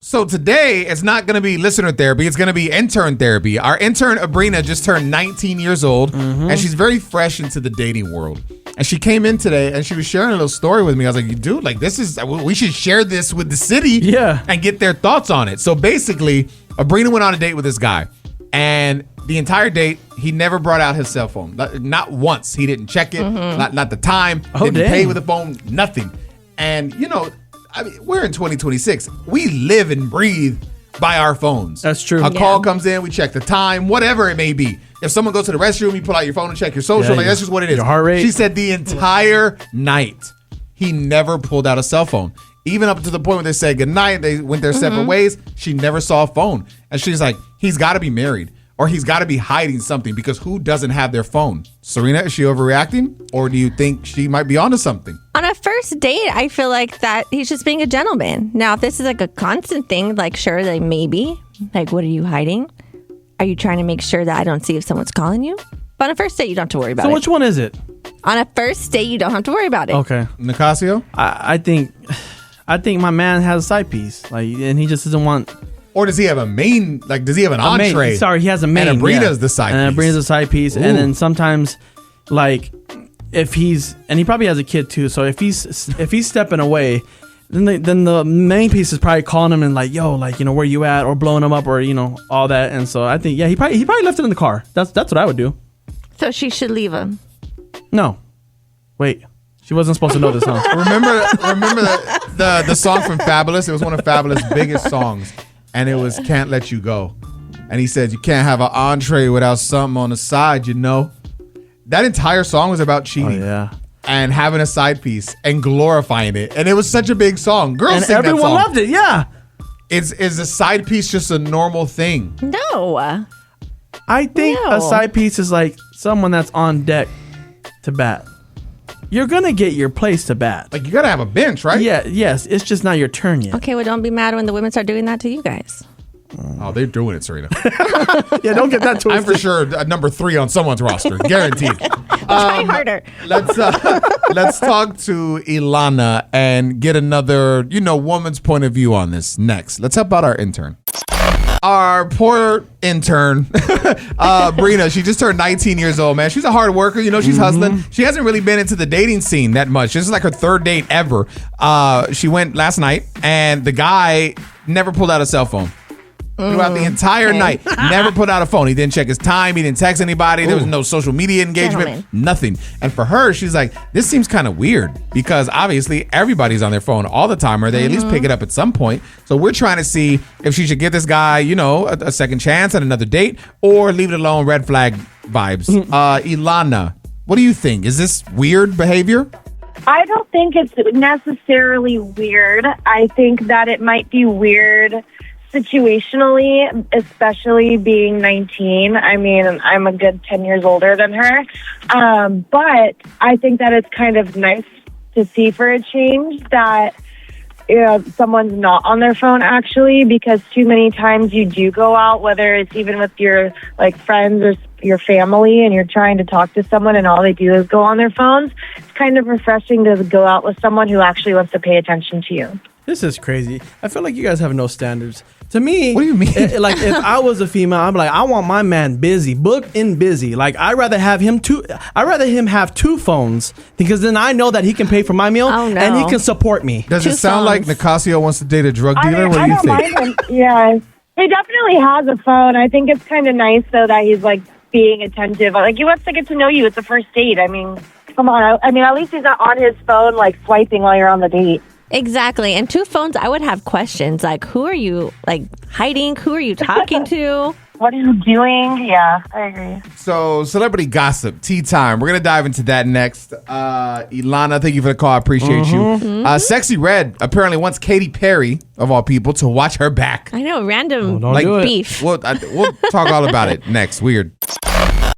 So today, it's not going to be listener therapy. It's going to be intern therapy. Our intern, Abrina, just turned 19 years old, and she's very fresh into the dating world. And she came in today, and she was sharing a little story with me. I was like, dude, like, we should share this with the city and get their thoughts on it. So basically, Abrina went on a date with this guy, and the entire date, he never brought out his cell phone. Not once. He didn't check it, not the time, didn't pay with the phone, nothing. And, you know, I mean, we're in 2026. We live and breathe by our phones. That's true. A call comes in, we check the time, whatever it may be. If someone goes to the restroom, you pull out your phone and check your social. That's just what it is. Your heart rate. She said the entire night, he never pulled out a cell phone. Even up to the point where they said goodnight, they went their separate ways. She never saw a phone. And she's like, he's got to be married. Or he's got to be hiding something, because who doesn't have their phone? Serena, is she overreacting? Or do you think she might be onto something? On a first date, I feel like that he's just being a gentleman. Now, if this is like a constant thing, like, sure, like, maybe. Like, what are you hiding? Are you trying to make sure that I don't see if someone's calling you? But on a first date, you don't have to worry about it. So which one is it? On a first date, you don't have to worry about it. Okay. Nicasio? I think my man has a side piece. Like, and he just doesn't want... Or does he have a main, like, does he have an entree? Sorry, he has a main. And Abrina's the side piece. And Abrina's the side piece. Ooh. And then sometimes, like, if he's, and he probably has a kid too, so if he's stepping away, then the main piece is probably calling him and like, yo, like, you know, where you at? Or blowing him up, or, you know, all that. And so I think, he probably left it in the car. That's what I would do. So she should leave him. No. Wait. She wasn't supposed to know this, huh? Remember the song from Fabulous? It was one of Fabulous' biggest songs. And it was Can't Let You Go. And he said, you can't have an entree without something on the side, you know? That entire song was about cheating. Oh, yeah. And having a side piece and glorifying it. And it was such a big song. Girls sing that song. And everyone loved it, yeah. Is a side piece just a normal thing? No. I think a side piece is like someone that's on deck to bat. You're going to get your place to bat. Like, you got to have a bench, right? Yeah, yes. It's just not your turn yet. Okay, well, don't be mad when the women start doing that to you guys. Oh, they're doing it, Serena. Yeah, don't get that twisted. I'm for sure number 3 on someone's roster. Guaranteed. Try harder. Let's talk to Ilana and get another, woman's point of view on this next. Let's help out our intern. Our poor intern, Brina, she just turned 19 years old, man. She's a hard worker. She's hustling. She hasn't really been into the dating scene that much. This is like her third date ever. She went last night, and the guy never pulled out a cell phone. Throughout the entire night, never put out a phone. He didn't check his time. He didn't text anybody. There was no social media engagement, nothing. And for her, she's like, this seems kind of weird because obviously everybody's on their phone all the time, or they at least pick it up at some point. So we're trying to see if she should give this guy, a second chance at another date, or leave it alone, red flag vibes. Ilana, what do you think? Is this weird behavior? I don't think it's necessarily weird. I think that it might be weird situationally, especially being 19. I mean, I'm a good 10 years older than her. But I think that it's kind of nice to see for a change that someone's not on their phone actually, because too many times you do go out, whether it's even with your friends or your family, and you're trying to talk to someone and all they do is go on their phones. It's kind of refreshing to go out with someone who actually wants to pay attention to you. This is crazy. I feel like you guys have no standards. To me, what do you mean? Like, if I was a female, I'm like, I want my man busy, booked and busy. Like, I'd rather him have 2 phones, because then I know that he can pay for my meal and he can support me. Does it sound like Nicasio wants to date a drug dealer? What do you think? Mind him. Yeah, he definitely has a phone. I think it's kind of nice though that he's being attentive. He wants to get to know you. It's a first date. I mean, come on. I mean, at least he's not on his phone swiping while you're on the date. Exactly. And 2 phones, I would have questions like, who are you hiding? Who are you talking to? What are you doing? Yeah, I agree. So, celebrity gossip, tea time. We're going to dive into that next. Ilana, thank you for the call. I appreciate you. Sexy Red apparently wants Katy Perry, of all people, to watch her back. I know, random beef. We'll talk all about it next. Weird.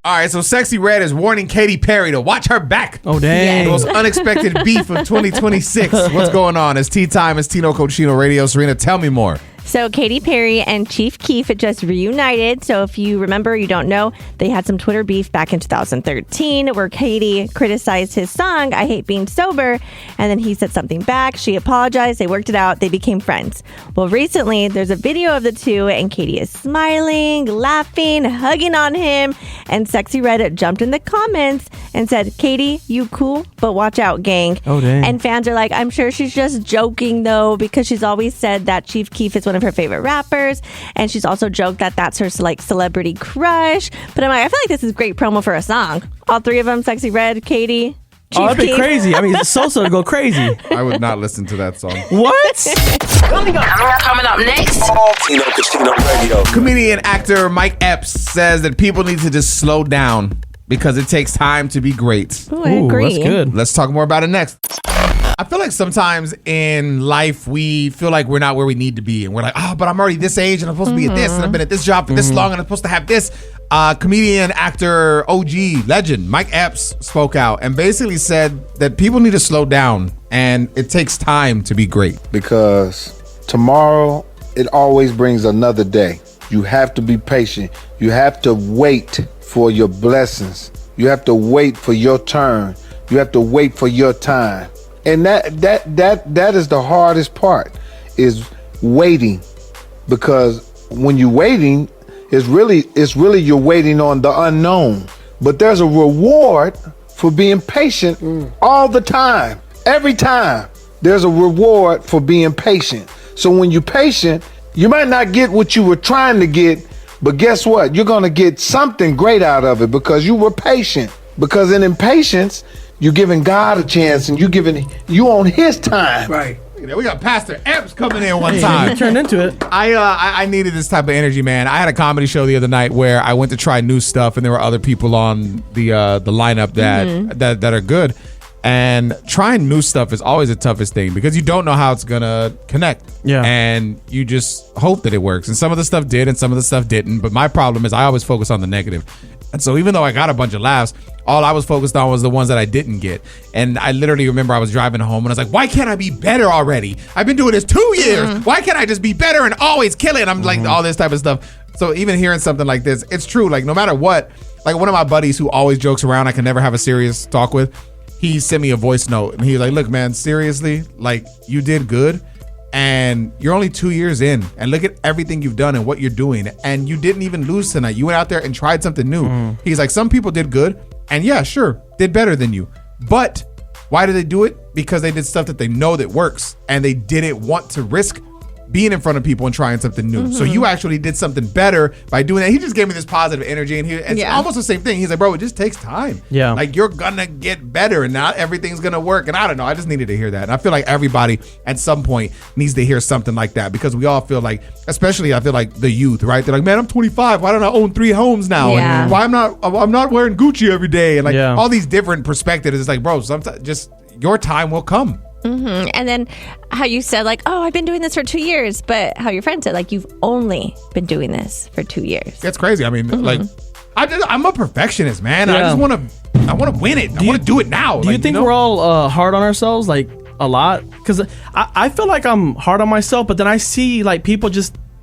All right, so Sexy Red is warning Katy Perry to watch her back. Oh, dang. The most unexpected beef of 2026. What's going on? It's tea time. It's Tino Cochino Radio. Serena, tell me more. So Katy Perry and Chief Keef just reunited. So if you remember, you don't know, they had some Twitter beef back in 2013 where Katy criticized his song, I Hate Being Sober. And then he said something back. She apologized. They worked it out. They became friends. Well, recently there's a video of the two and Katy is smiling, laughing, hugging on him. And Sexy Red jumped in the comments and said, Katy, you cool, but watch out, gang. Oh, dang. And fans are like, I'm sure she's just joking though, because she's always said that Chief Keef is one of her favorite rappers, and she's also joked that that's her like celebrity crush. But I'm like, I feel like this is great promo for a song. All three of them, Sexy Red, Katy, Chief that'd be Keef. crazy. I mean, Sosa would go crazy. I would not listen to that song. What? Coming up next. Tino Casino Radio. Comedian actor Mike Epps says that people need to just slow down because it takes time to be great. Ooh, I agree. That's good. Let's talk more about it next. I feel like sometimes in life we feel like we're not where we need to be, and we're like, oh, but I'm already this age and I'm supposed to be at this, and I've been at this job for this long and I'm supposed to have this. Comedian, actor, OG, legend Mike Epps spoke out and basically said that people need to slow down and it takes time to be great. Because tomorrow, it always brings another day. You have to be patient. You have to wait for your blessings. You have to wait for your turn. You have to wait for your time. And that is the hardest part, is waiting. Because when you're waiting, it's really you're waiting on the unknown. But there's a reward for being patient all the time. Every time there's a reward for being patient. So when you're patient, you might not get what you were trying to get, but guess what? You're going to get something great out of it because you were patient. Because in impatience, you're giving God a chance and you on his time. Right. We got Pastor Epps coming in one time. You turned into it. I needed this type of energy, man. I had a comedy show the other night where I went to try new stuff, and there were other people on the lineup that are good. And trying new stuff is always the toughest thing because you don't know how it's gonna connect. Yeah. And you just hope that it works. And some of the stuff did, and some of the stuff didn't. But my problem is I always focus on the negative. And so even though I got a bunch of laughs, all I was focused on was the ones that I didn't get. And I literally remember I was driving home and I was like, why can't I be better already? I've been doing this 2 years. Why can't I just be better and always kill it? I'm like, all this type of stuff. So even hearing something like this, it's true. Like no matter what, like one of my buddies who always jokes around, I can never have a serious talk with, he sent me a voice note and he was like, look, man, seriously, like you did good. And you're only 2 years in, and look at everything you've done and what you're doing. And you didn't even lose tonight. You went out there and tried something new. He's like, some people did good, and yeah, sure, did better than you. But why did they do it? Because they did stuff that they know that works, and they didn't want to risk being in front of people and trying something new. So you actually did something better by doing that. He just gave me this positive energy, and it's almost the same thing. He's like, bro, it just takes time. Yeah. Like you're gonna get better and not everything's gonna work. And I don't know, I just needed to hear that. And I feel like everybody at some point needs to hear something like that because we all feel like, especially I feel like the youth, right? They're like, man, I'm 25. Why don't I own 3 homes now? Yeah. And why I'm not wearing Gucci every day? And like Yeah. all these different perspectives. It's like, bro, sometimes just your time will come. And then how you said like, oh, I've been doing this for 2 years, but how your friend said like, you've only been doing this for 2 years. That's crazy. I mean, like, I'm a perfectionist, man. I Yeah. just want to win it. I want to do it now. Do you think we're all hard on ourselves, like a lot? Because I feel like I'm hard on myself, but then I see like people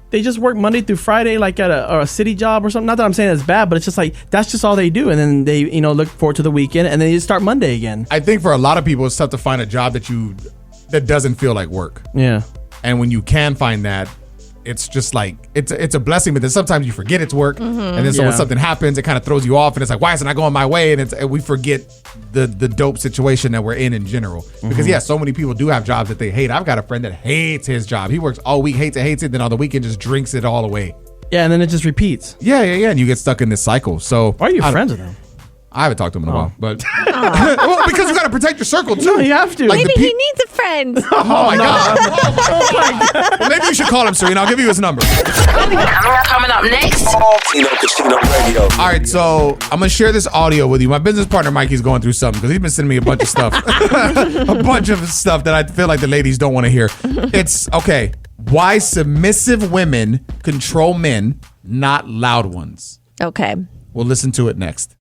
they just work Monday through Friday, like at a city job or something. Not that I'm saying it's bad, but it's just like that's just all they do, and then they look forward to the weekend, and then they just start Monday again. I think for a lot of people, it's tough to find a job that doesn't feel like work. Yeah. And when you can find that, it's just like it's a blessing, but then sometimes you forget it's work, and then so when something happens, it kind of throws you off, and it's like, why isn't I going my way? And we forget the dope situation that we're in general. Because so many people do have jobs that they hate. I've got a friend that hates his job. He works all week, hates it, then on the weekend just drinks it all away. Yeah, and then it just repeats. Yeah, and you get stuck in this cycle. So Why are you friends with them? I haven't talked to him in a while, but well, because you got to protect your circle too. No, you have to. Like Maybe the he needs a friend. Oh my god! Well, maybe you should call him, Serina. I'll give you his number. Coming up next. Tino Casino Radio. All right, so I'm gonna share this audio with you. My business partner Mikey's going through something because he's been sending me a bunch of stuff, a bunch of stuff that I feel like the ladies don't want to hear. It's okay. Why submissive women control men, not loud ones. Okay. We'll listen to it next.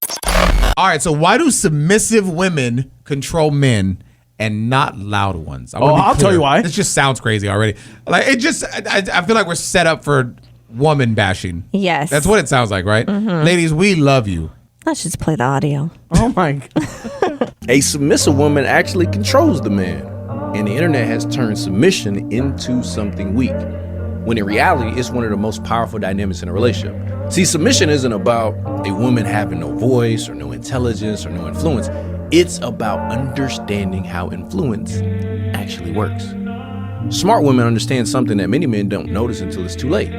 All right, so why do submissive women control men and not loud ones. I'll tell you why. This just sounds crazy already. Like it just, I feel like we're set up for woman bashing. Yes. That's what it sounds like, right? Mm-hmm. Ladies, we love you. Let's just play the audio. Oh my God. A submissive woman actually controls the man, and the internet has turned submission into something weak, when in reality, it's one of the most powerful dynamics in a relationship. See, submission isn't about a woman having no voice or no intelligence or no influence. It's about understanding how influence actually works. Smart women understand something that many men don't notice until it's too late.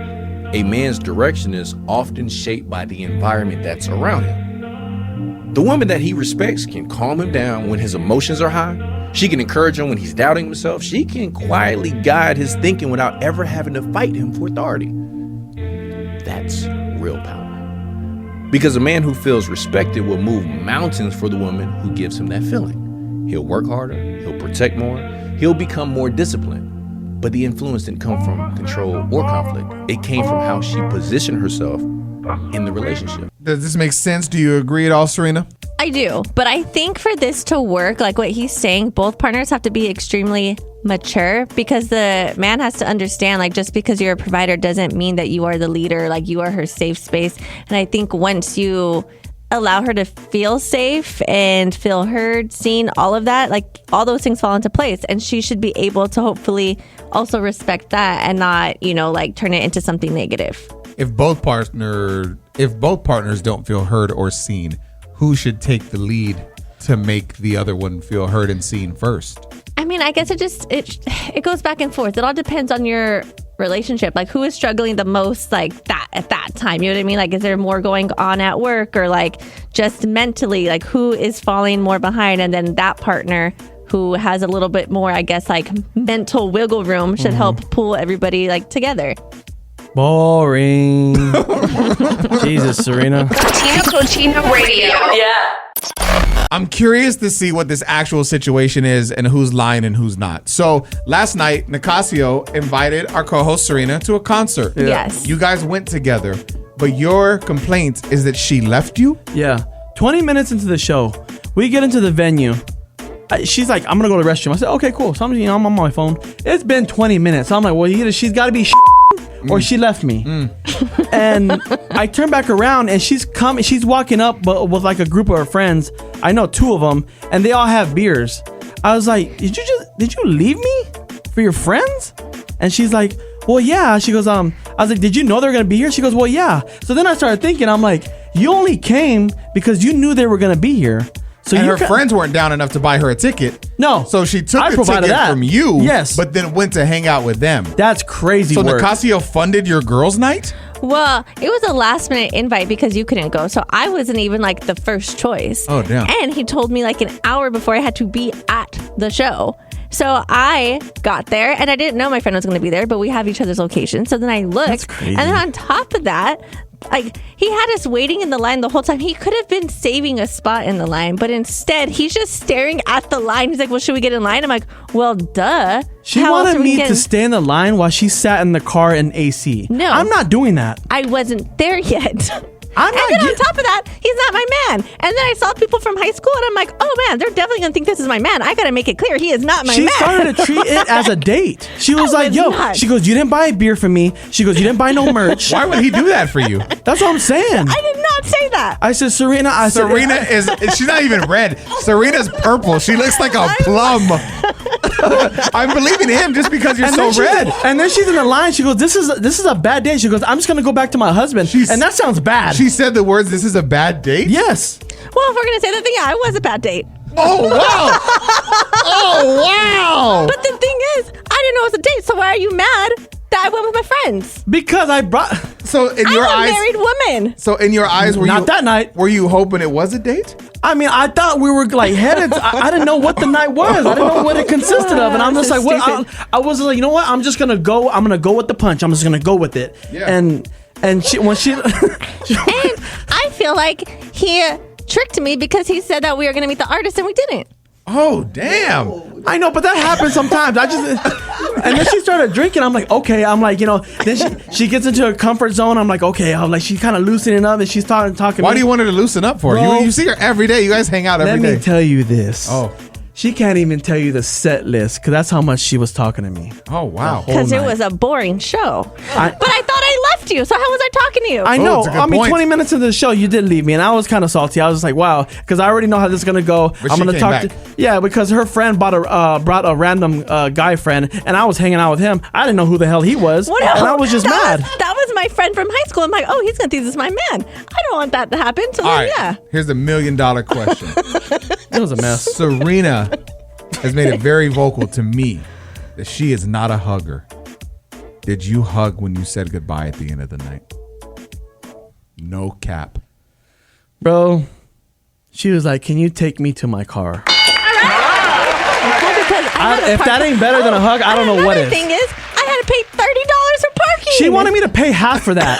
A man's direction is often shaped by the environment that's around him. The woman that he respects can calm him down when his emotions are high. She can encourage him when he's doubting himself. She can quietly guide his thinking without ever having to fight him for authority. That's real power. Because a man who feels respected will move mountains for the woman who gives him that feeling. He'll work harder, he'll protect more, he'll become more disciplined. But the influence didn't come from control or conflict. It came from how she positioned herself in the relationship. Does this make sense? Do you agree at all, Serina? I do, but I think for this to work, like what he's saying, both partners have to be extremely mature, because the man has to understand, like, just because you're a provider doesn't mean that you are the leader, like you are her safe space. And I think once you allow her to feel safe and feel heard, seen, all of that, like all those things fall into place, and she should be able to hopefully also respect that and not, like turn it into something negative. If both partners don't feel heard or seen, who should take the lead to make the other one feel heard and seen first? I mean, I guess it goes back and forth. It all depends on your relationship. Like, who is struggling the most, like that at that time? You know what I mean? Like, is there more going on at work, or like just mentally? Like, who is falling more behind? And then that partner who has a little bit more, I guess, like mental wiggle room should help pull everybody like together. Boring. Jesus, Serina. Tino Radio. Yeah. I'm curious to see what this actual situation is and who's lying and who's not. So last night, Nicasio invited our co-host Serina to a concert. Yeah. Yes. You guys went together, but your complaint is that she left you? Yeah. 20 minutes into the show, we get into the venue. She's like, I'm going to go to the restroom. I said, okay, cool. So I'm on my phone. It's been 20 minutes. So I'm like, well, either she's got to be or she left me. And I turn back around and she's walking up with like a group of her friends. I know two of them, and they all have beers. I was like, did you leave me for your friends? And she's like, well, yeah. She goes, I was like, did you know they were going to be here? She goes, well, yeah. So then I started thinking, I'm like, you only came because you knew they were going to be here. So and her friends weren't down enough to buy her a ticket. No. So she took the ticket from you, yes, but then went to hang out with them. That's crazy. So work. Nicasio funded your girls' night? Well, it was a last minute invite because you couldn't go. So I wasn't even like the first choice. Oh, damn. And he told me like an hour before I had to be at the show. So I got there and I didn't know my friend was going to be there, but we have each other's location. So then I looked. That's crazy. And then on top of that, like, he had us waiting in the line the whole time. He could have been saving a spot in the line, but instead he's just staring at the line. He's like, well, should we get in line? I'm like, well, duh. She wanted me to stay in the line while she sat in the car in AC. No. I'm not doing that. I wasn't there yet. And then on top of that, he's not my man. And then I saw people from high school and I'm like, oh man, they're definitely going to think this is my man. I got to make it clear he is not my man. She started to treat it as a date. She was like, yo, not. She goes, you didn't buy a beer for me. She goes, you didn't buy no merch. Why would he do that for you? That's what I'm saying. I did not say that. I said, Serina. Serina is, she's not even red. Serina's purple. She looks like a plum. I'm believing him just because you're so red. And then she's in the line. She goes, this is a bad day. She goes, I'm just going to go back to my husband. And that sounds bad. She said the words, this is a bad date? Yes. Well, if we're going to say that, then yeah, it was a bad date. Oh, wow. Oh, wow. But the thing is, I didn't know it was a date, so why are you mad that I went with my friends? Because I brought... So in your eyes... I'm a married woman. So in your eyes, not that night. Were you hoping it was a date? I mean, I thought we were like headed. I didn't know what the night was. I didn't know what it consisted of, and I'm just like, what? I was like, you know what? I'm just gonna go. I'm gonna go with the punch. I'm just gonna go with it. Yeah. And and I feel like he tricked me because he said that we were gonna meet the artist and we didn't. Oh, damn. I know, but that happens sometimes. And then she started drinking. I'm like, okay. I'm like, then she gets into her comfort zone. I'm like, okay. I'm like, she's kind of loosening up and she's talking. Why do you want her to loosen up for? Bro, you see her every day. You guys hang out every day. Let me tell you this. Oh. She can't even tell you the set list because that's how much she was talking to me. Oh, wow. Because it was a boring show. But I thought I left you, so how was I talking to you? I know. it's a good I mean, point. 20 minutes into the show, you did leave me, and I was kind of salty. I was just like, wow, because I already know how this is going to go. But I'm she going to came talk back. to. Yeah, because her friend brought a random guy friend, and I was hanging out with him. I didn't know who the hell he was. What and I was just mad. That was my friend from high school. I'm like, oh, he's going to think this is my man. I don't want that to happen. So All then, right. yeah. Here's the $1 million question. It was a mess. Serina has made it very vocal to me that she is not a hugger. Did you hug when you said goodbye at the end of the night? No cap. Bro, she was like, can you take me to my car? Well, because If that ain't better than a hug, I don't know what is. The thing is, I had to pay $30 for parking. She wanted me to pay half for that.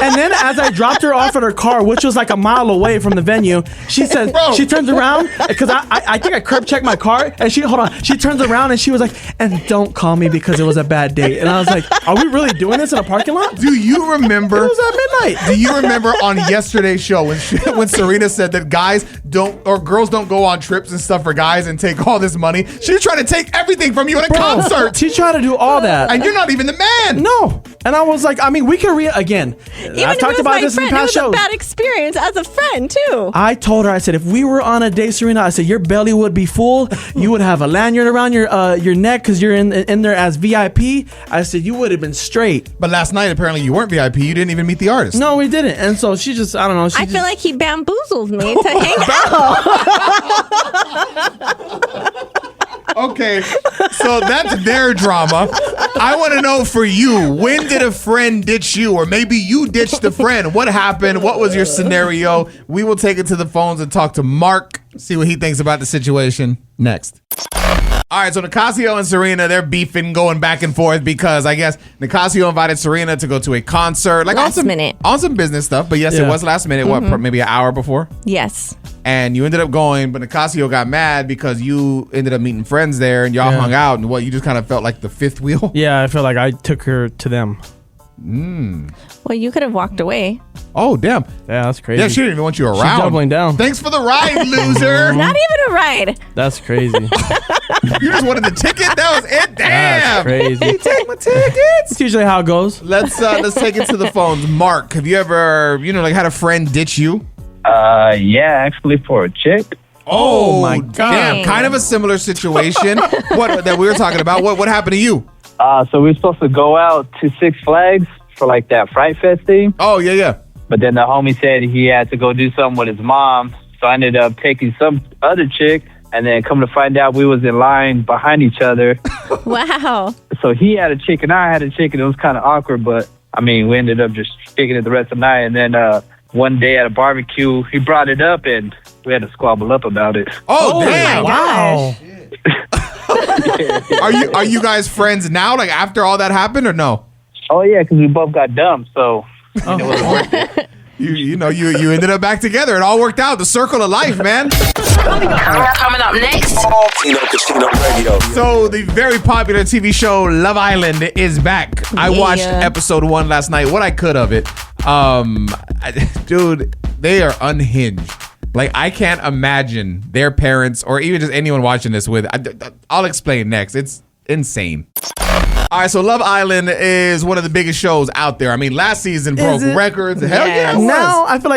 And then as I dropped her off at her car, which was like a mile away from the venue, she says, she turns around, because I think I curb checked my car, and she turns around and she was like, and don't call me because it was a bad date. And I was like, are we really doing this in a parking lot? Do you remember? It was at midnight. Do you remember on yesterday's show when Serina said that guys don't or girls don't go on trips and stuff for guys and take all this money? She's trying to take everything from you at a concert. She tried to do all that. And you're not even the man. No. And I was like, I mean, we can again. Even I've if talked it was about my this in friend, past it was shows. a bad experience as a friend too. I told her, I said, if we were on a date, Serena, I said, your belly would be full. You would have a lanyard around your neck because you're in there as VIP. I said, you would have been straight. But last night, apparently, you weren't VIP. You didn't even meet the artist. No, we didn't. And so she just, I don't know. I feel like he bamboozled me to hang out. Okay, so that's their drama. I want to know for you, when did a friend ditch you? Or maybe you ditched a friend. What happened? What was your scenario? We will take it to the phones and talk to Mark, see what he thinks about the situation next. All right, so Nicasio and Serina, they're beefing, going back and forth because I guess Nicasio invited Serina to go to a concert. Like Last minute. On some business stuff, but yes, it Yeah. was last minute. Mm-hmm. What, maybe an hour before? Yes. And you ended up going, but Nicasio got mad because you ended up meeting friends there and y'all Yeah. hung out. And what, you just kind of felt like the fifth wheel? Yeah, I feel like I took her to them. Well, you could have walked away. Oh, damn. Yeah, that's crazy. Yeah, she didn't even want you around. She's doubling down. Thanks for the ride, loser. Not even a ride. That's crazy. You just wanted the ticket? That was it? Damn. That's crazy. You take my tickets? It's usually how it goes. Let's take it to the phones. Mark, have you ever, had a friend ditch you? Yeah, actually for a chick. Oh my damn. Dang. Kind of a similar situation. What that we were talking about. What happened to you? So we were supposed to go out to Six Flags for like that Fright Fest thing. Oh, yeah. But then the homie said he had to go do something with his mom. So I ended up taking some other chick. And then come to find out we was in line behind each other. Wow. So he had a chick and I had a chick. And it was kind of awkward. But, I mean, we ended up just kicking it the rest of the night. And then one day at a barbecue, he brought it up and we had to squabble up about it. Oh, damn. Wow. Are you guys friends now? Like after all that happened or no? Oh, yeah, because we both got dumb. So it wasn't worth it. You ended up back together. It all worked out. The circle of life, man. Coming up next. Tino Casino Radio. So the very popular TV show Love Island is back. I watched episode 1 last night. What I could of it. Dude, they are unhinged. Like, I can't imagine their parents or even just anyone watching this with. I'll explain next. It's insane. All right, so Love Island is one of the biggest shows out there. I mean, last season broke it? records. Hell yeah, it was. Now I feel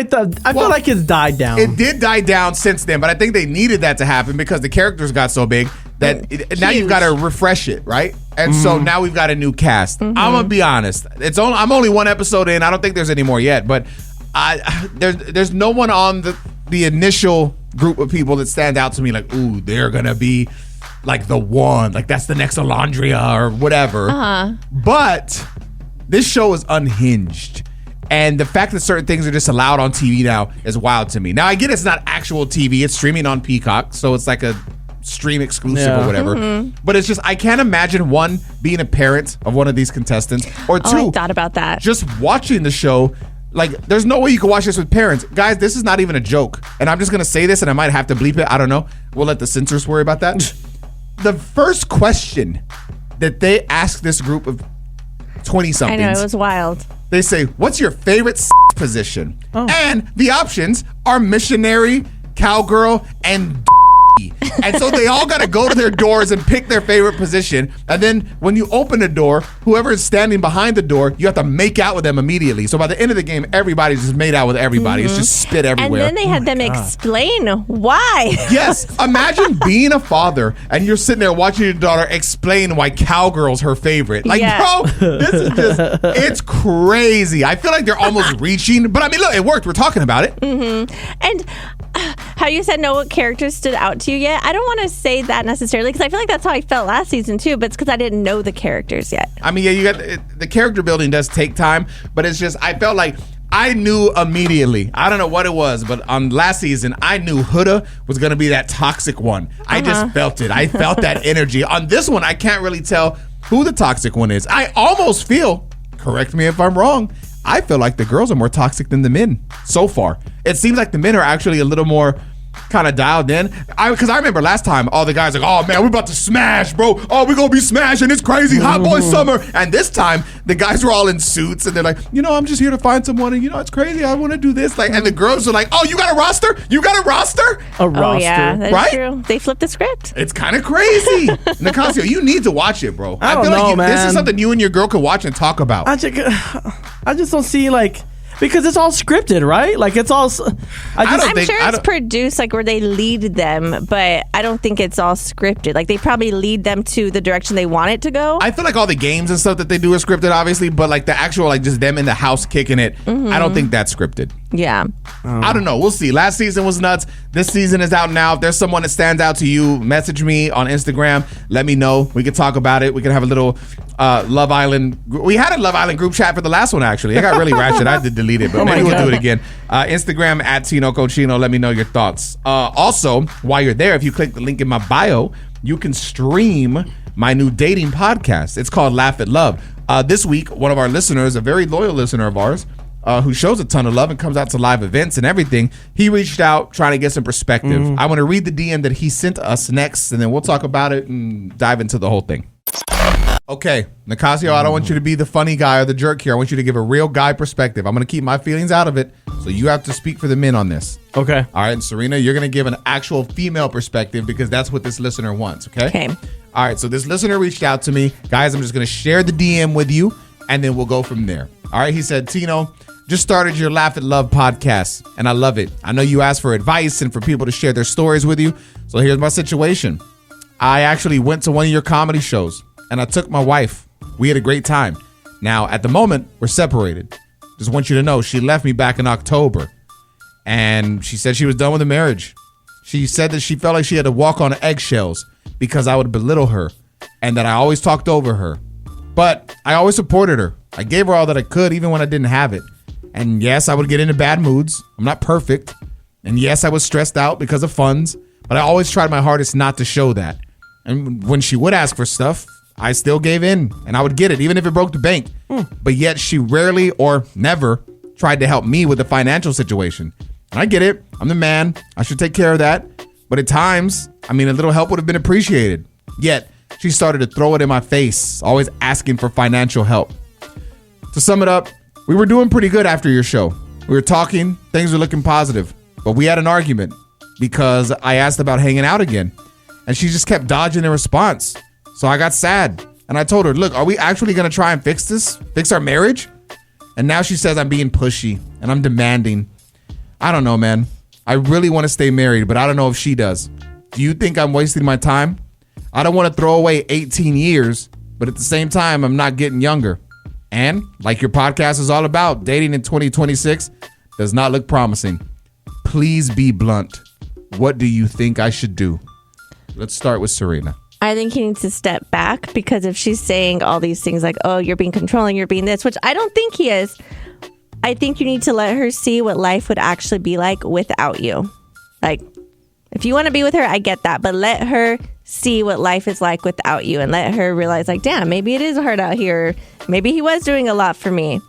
like it's died down. It did die down since then, but I think they needed that to happen because the characters got so big that now you've got to refresh it, right? And so now we've got a new cast. I'm gonna be honest. I'm only one episode in. I don't think there's any more yet, but there's no one on the initial group of people that stand out to me like, ooh, they're gonna be like the one, like that's the next Alondria or whatever. But this show is unhinged. And the fact that certain things are just allowed on TV now is wild to me. Now, I get it's not actual TV. It's streaming on Peacock. So it's like a stream exclusive or whatever. But it's just, I can't imagine, one, being a parent of one of these contestants. Or two, I thought about that. just watching the show. Like, there's no way you can watch this with parents. Guys, this is not even a joke. And I'm just going to say this, and I might have to bleep it. I don't know. We'll let the censors worry about that. The first question that they ask this group of 20-somethings. I know, it was wild. They say, what's your favorite position? And the options are missionary, cowgirl, and And so they all got to go to their doors and pick their favorite position. And then when you open the door, whoever is standing behind the door, you have to make out with them immediately. So by the end of the game, everybody's just made out with everybody. It's just spit everywhere. And then they had them explain why. Yes. Imagine being a father and you're sitting there watching your daughter explain why cowgirl's her favorite. Like, bro, this is just, it's crazy. I feel like they're almost reaching. But I mean, look, it worked. We're talking about it. And how you said no characters stood out to you yet? I don't want to say that necessarily because I feel like that's how I felt last season too, but it's because I didn't know the characters yet. I mean, yeah, you got the character building does take time, but it's just I felt like I knew immediately. I don't know what it was, but on last season, I knew Huda was going to be that toxic one. I just felt it. I felt that energy. On this one, I can't really tell who the toxic one is. I almost feel, correct me if I'm wrong, I feel like the girls are more toxic than the men so far. It seems like the men are actually a little more kind of dialed in. Because I remember last time, all the guys like, oh man, we're about to smash, bro. Oh, we're going to be smashing. It's crazy. Hot boy summer. And this time, the guys were all in suits and they're like, I'm just here to find someone. And it's crazy. I want to do this. Like, and the girls are like, oh, you got a roster? You got a roster? A roster. Oh, yeah, that's right? true. They flipped the script. It's kind of crazy. Nicasio, you need to watch it, bro. I don't feel know, like man. this is something you and your girl could watch and talk about. I just don't see because it's all scripted, right? Like it's all. I'm sure it's produced like where they lead them, but I don't think it's all scripted. Like they probably lead them to the direction they want it to go. I feel like all the games and stuff that they do are scripted, obviously, but like the actual like just them in the house kicking it, I don't think that's scripted. Yeah. I don't know. We'll see. Last season was nuts. This season is out now. If there's someone that stands out to you, message me on Instagram. Let me know. We can talk about it. We can have a little Love Island. We had a Love Island group chat for the last one, actually. It got really ratchet. I had to delete it, but maybe we'll do it again. Instagram at Tino Cochino. Let me know your thoughts. Also, while you're there, if you click the link in my bio, you can stream my new dating podcast. It's called Laugh at Love. This week, one of our listeners, a very loyal listener of ours, who shows a ton of love and comes out to live events and everything, he reached out trying to get some perspective. I want to read the DM that he sent us next, and then we'll talk about it and dive into the whole thing. Okay, Nicasio, I don't want you to be the funny guy or the jerk here. I want you to give a real guy perspective. I'm going to keep my feelings out of it, so you have to speak for the men on this. Okay. All right, and Serina, you're going to give an actual female perspective because that's what this listener wants, okay? Okay. All right, so this listener reached out to me. Guys, I'm just going to share the DM with you, and then we'll go from there. All right, he said, Tino, just started your Laugh at Love podcast, and I love it. I know you asked for advice and for people to share their stories with you, so here's my situation. I actually went to one of your comedy shows, and I took my wife. We had a great time. Now, at the moment, we're separated. Just want you to know, she left me back in October, and she said she was done with the marriage. She said that she felt like she had to walk on eggshells because I would belittle her, and that I always talked over her. But I always supported her. I gave her all that I could, even when I didn't have it. And yes, I would get into bad moods. I'm not perfect. And yes, I was stressed out because of funds, but I always tried my hardest not to show that. And when she would ask for stuff, I still gave in and I would get it, even if it broke the bank. But yet she rarely or never tried to help me with the financial situation. And I get it. I'm the man. I should take care of that. But at times, a little help would have been appreciated. Yet she started to throw it in my face, always asking for financial help. To sum it up, we were doing pretty good after your show. We were talking, things were looking positive, but we had an argument because I asked about hanging out again, and she just kept dodging a response. So I got sad, and I told her, look, are we actually going to try and fix this? Fix our marriage? And now she says I'm being pushy, and I'm demanding. I don't know, man. I really want to stay married, but I don't know if she does. Do you think I'm wasting my time? I don't want to throw away 18 years, but at the same time, I'm not getting younger. And like your podcast is all about, dating in 2026 does not look promising. Please be blunt. What do you think I should do? Let's start with Serina. I think he needs to step back because if she's saying all these things like, oh, you're being controlling, you're being this, which I don't think he is. I think you need to let her see what life would actually be like without you. Like, if you want to be with her, I get that. But let her see what life is like without you and let her realize, like, damn, maybe it is hard out here. Maybe he was doing a lot for me.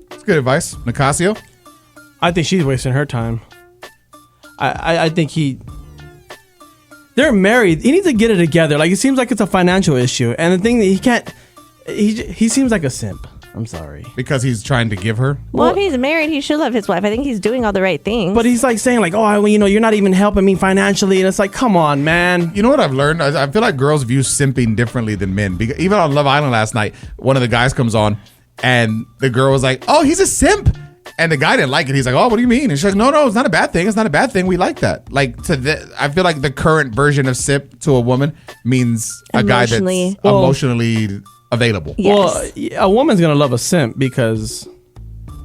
That's good advice. Nicasio? I think she's wasting her time. I think they're married. He needs to get it together. Like, it seems like it's a financial issue. And the thing that he seems like a simp. I'm sorry. Because he's trying to give her? Well, if he's married, he should love his wife. I think he's doing all the right things. But he's like saying like, oh, well, you're not even helping me financially. And it's like, come on, man. You know what I've learned? I feel like girls view simping differently than men. Because even on Love Island last night, one of the guys comes on and the girl was like, oh, he's a simp. And the guy didn't like it. He's like, oh, what do you mean? And she's like, no, it's not a bad thing. It's not a bad thing. We like that. Like, I feel like the current version of simp to a woman means a guy that's emotionally available. Yes. Well, a woman's going to love a simp because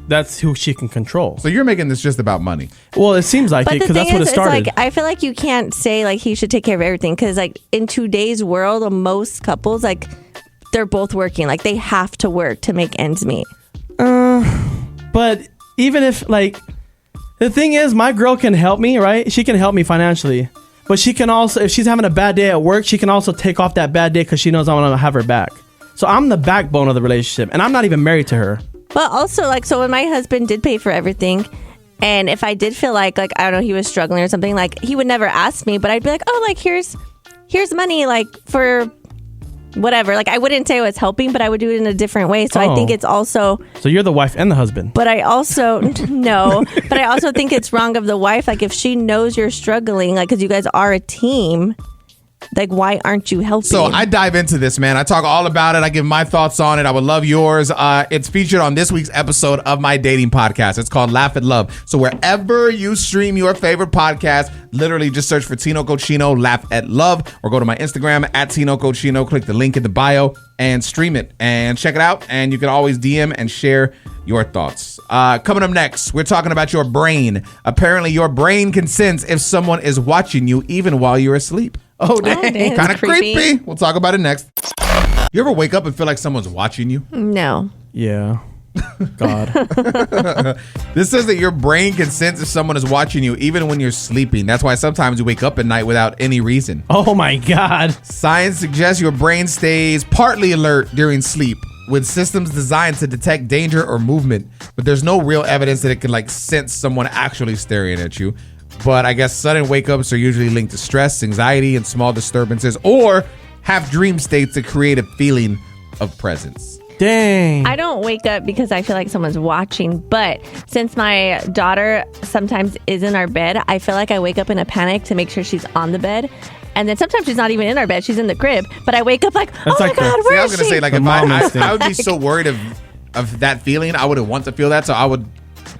that's who she can control. So you're making this just about money. Well, it seems like it because that's what it started. Like, I feel like you can't say like he should take care of everything because like in today's world, most couples, like they're both working. Like they have to work to make ends meet. But even if like the thing is my girl can help me, right? She can help me financially. But she can also, if she's having a bad day at work, she can also take off that bad day because she knows I'm going to have her back. So I'm the backbone of the relationship and I'm not even married to her. But also like, so when my husband did pay for everything and if I did feel like I don't know, he was struggling or something, like he would never ask me, but I'd be like, oh, like here's money like for whatever. Like I wouldn't say I was helping, but I would do it in a different way. So I think it's also. So you're the wife and the husband. But I also no. But I also think it's wrong of the wife. Like if she knows you're struggling, like because you guys are a team. Like, why aren't you helping? So I dive into this, man. I talk all about it. I give my thoughts on it. I would love yours. It's featured on this week's episode of my dating podcast. It's called Laugh at Love. So wherever you stream your favorite podcast, literally just search for Tino Cochino, Laugh at Love, or go to my Instagram at Tino Cochino. Click the link in the bio and stream it and check it out. And you can always DM and share your thoughts. Coming up next, we're talking about your brain. Apparently, your brain can sense if someone is watching you even while you're asleep. Oh, dang. Kind of creepy. We'll talk about it next. You ever wake up and feel like someone's watching you? No. Yeah. God. This says that your brain can sense if someone is watching you even when you're sleeping. That's why sometimes you wake up at night without any reason. Oh, my God. Science suggests your brain stays partly alert during sleep with systems designed to detect danger or movement. But there's no real evidence that it can like sense someone actually staring at you. But I guess sudden wake-ups are usually linked to stress, anxiety, and small disturbances, or have dream states that create a feeling of presence. Dang. I don't wake up because I feel like someone's watching, but since my daughter sometimes is in our bed, I feel like I wake up in a panic to make sure she's on the bed. And then sometimes she's not even in our bed, she's in the crib, but I wake up like, oh my God, where is she? I was going to say, like, if I would be so worried of that feeling, I wouldn't want to feel that, so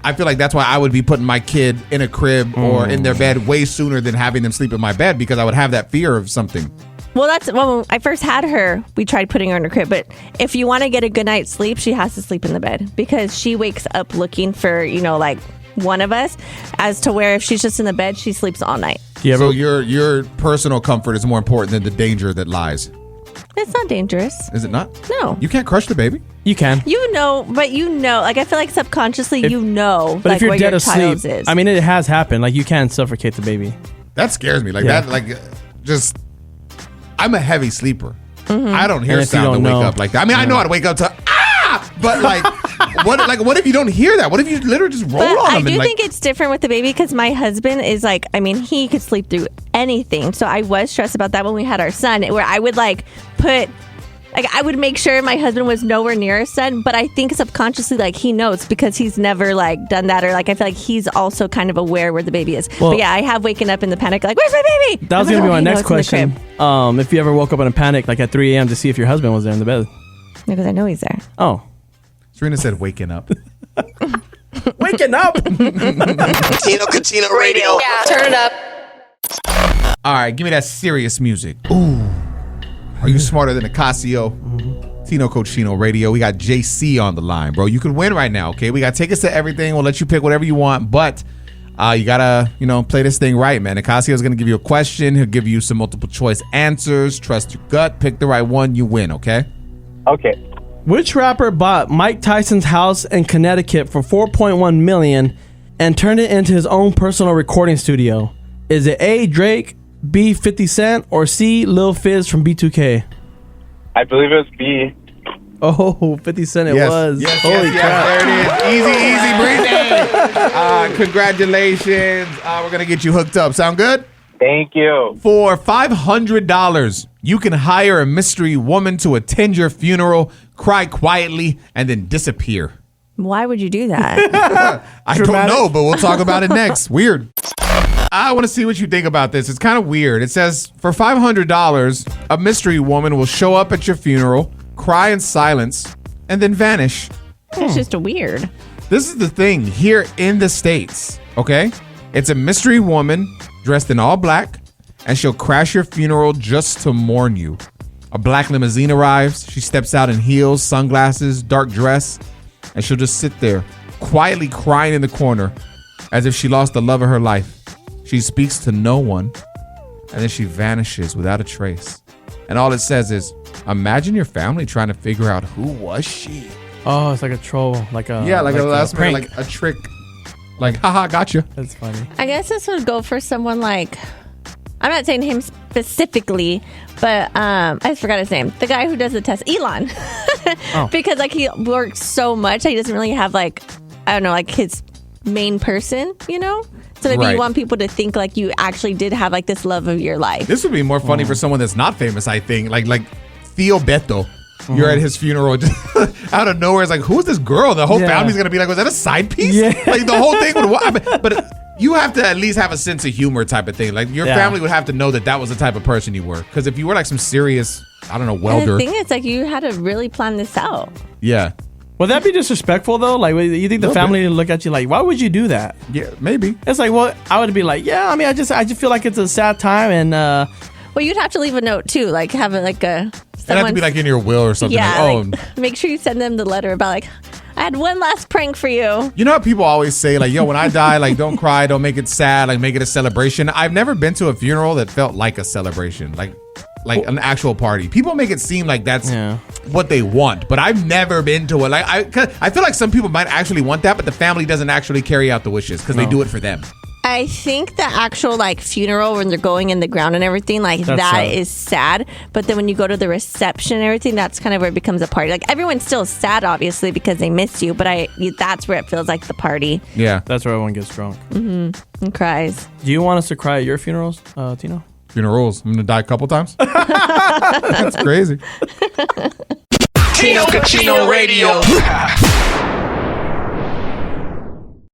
I feel like that's why I would be putting my kid in a crib or in their bed way sooner than having them sleep in my bed because I would have that fear of something. Well, when I first had her, we tried putting her in her crib. But if you want to get a good night's sleep, she has to sleep in the bed because she wakes up looking for, like one of us, as to where if she's just in the bed, she sleeps all night. So your personal comfort is more important than the danger that lies. It's not dangerous. Is it not? No. You can't crush the baby? You can. Like I feel like subconsciously but like, if you're dead your asleep, is. I mean, it has happened. Like you can suffocate the baby. That scares me. Like that, like just, I'm a heavy sleeper. Mm-hmm. I don't hear sound to wake up like that. I mean, I know I'd wake up to, but like, what if you don't hear that? What if you literally just roll on them? I do think it's different with the baby because my husband is like, I mean, he could sleep through anything. So I was stressed about that when we had our son, where I would I would make sure my husband was nowhere near our son, but I think subconsciously, like, he knows because he's never, like, done that, or, like, I feel like he's also kind of aware where the baby is. Well, but, yeah, I have waken up in the panic, like, where's my baby? That was going to be my next question. If you ever woke up in a panic, like, at 3 a.m. to see if your husband was there in the bed. Because I know he's there. Oh. Serena said waking up. Waking up! Tino Cochino Radio. Yeah, turn it up. All right, give me that serious music. Ooh. Are you smarter than Nicasio? Tino Cochino Radio. We got JC on the line, bro. You can win right now, okay? We got tickets to everything. We'll let you pick whatever you want, but you gotta, play this thing right, man. Nicasio is gonna give you a question. He'll give you some multiple choice answers. Trust your gut. Pick the right one. You win, okay? Okay. Which rapper bought Mike Tyson's house in Connecticut for $4.1 million and turned it into his own personal recording studio? Is it A, Drake, B, 50 Cent, or C, Lil Fizz from B2K? I believe it was B. Oh, 50 Cent it was. Yes, Holy crap. There it is. Easy, breezy. Congratulations. We're going to get you hooked up. Sound good? Thank you. For $500, you can hire a mystery woman to attend your funeral, cry quietly, and then disappear. Why would you do that? I don't know, but we'll talk about it next. Weird. I want to see what you think about this. It's kind of weird. It says, for $500, a mystery woman will show up at your funeral, cry in silence, and then vanish. It's just weird. This is the thing here in the States, okay? It's a mystery woman dressed in all black, and she'll crash your funeral just to mourn you. A black limousine arrives. She steps out in heels, sunglasses, dark dress, and she'll just sit there, quietly crying in the corner, as if she lost the love of her life. She speaks to no one, and then she vanishes without a trace. And all it says is, imagine your family trying to figure out who was she. Oh, it's like a troll, like a last minute, prank. like a trick, like haha, gotcha. That's funny. I guess this would go for someone like, I'm not saying him specifically, but I just forgot his name. The guy who does the test, Elon. Because like he works so much that he doesn't really have like, I don't know, like his main person, you know? So maybe you want people to think like you actually did have like this love of your life. This would be more funny for someone that's not famous, I think. Like Theo Beto. You're at his funeral, just out of nowhere. It's like, who's this girl? The whole family's gonna be like, was that a side piece? Yeah. Like the whole thing would. But you have to at least have a sense of humor, type of thing. Like your family would have to know that was the type of person you were. Because if you were like some serious, I don't know, welder. And the thing is, like, you had to really plan this out. Yeah. Would that be disrespectful though? Like, you think the family would look at you like, why would you do that? Yeah, maybe. It's like, well, I would be like, yeah. I mean, I just feel like it's a sad time, and well, you'd have to leave a note too, like have it like a. It'd have to be like in your will or something. Yeah, like, make sure you send them the letter about like, I had one last prank for you. You know how people always say like, yo, when I die, like don't cry, don't make it sad, like make it a celebration. I've never been to a funeral that felt like a celebration, like an actual party. People make it seem like that's what they want, but I've never been to it. Like I feel like some people might actually want that, but the family doesn't actually carry out the wishes because they do it for them. I think the actual like funeral when they're going in the ground and everything, like that is sad. But then when you go to the reception and everything, that's kind of where it becomes a party. Like everyone's still sad, obviously, because they miss you. But that's where it feels like the party. Yeah, that's where everyone gets drunk and cries. Do you want us to cry at your funerals, Tino? Funerals. I'm gonna die a couple times. That's crazy. Tino Radio.